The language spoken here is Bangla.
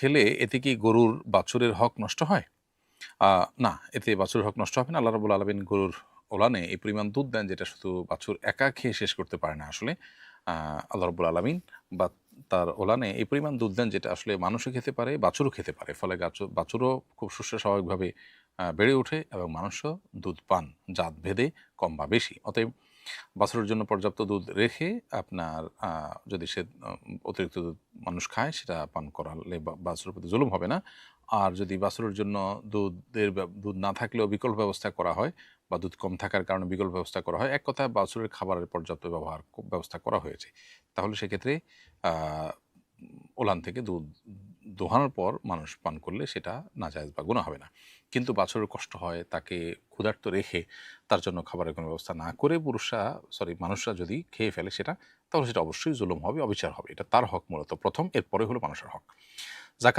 খেলে এতে কি গরুর বাছুরের হক নষ্ট হয়? না, এতে বাছুরের হক নষ্ট হবে না। আল্লাহ রাব্বুল আলামিন গরুর ওলানে এই পরিমাণ দুধ দেন যেটা শুধু বাছুর একা খেয়ে শেষ করতে পারে না আসলে। আ আল্লাহ রাব্বুল আলামিন বা তার ওলানে এই পরিমাণ দুধ দেন যেটা আসলে মানুষও খেতে পারে, বাছুরও খেতে পারে। ফলে বাছুরও খুব সুস্থ স্বাভাবিকভাবে বেড়ে ওঠে এবং মানুষও দুধ পান জাত ভেদে কম বা বেশি। অতএব বাছুরের জন্য পর্যাপ্ত দুধ রেখে আপনার যদি সে অতিরিক্ত দুধ মানুষ খায় সেটা পান করালে বাছুরের প্রতি জুলুম হবে না। আর যদি বাছুরের জন্য দুধ না থাকলেও বিকল্প ব্যবস্থা করা হয় বা দুধ কম থাকার কারণে বিকল্প ব্যবস্থা করা হয়, এক কথায় বাছুরের খাবারের পর্যাপ্ত ব্যবস্থা করা হয়েছে। তাহলে সেক্ষেত্রে আ ওলান থেকে দুধ দোহানোর পর মানুষ পান করলে সেটা নাজায়েজ বা গুনাহ হবে না। কিন্তু বাছুরের কষ্ট হয়, তাকে ক্ষুধার্ত রেখে তার জন্য খাবারের কোনো ব্যবস্থা না করে মানুষরা যদি খেয়ে ফেলে সেটা, তাহলে সেটা অবশ্যই জুলুম হবে, অবিচার হবে। এটা তার হক মূলত ১ম, এরপরে হলো মানুষের হক।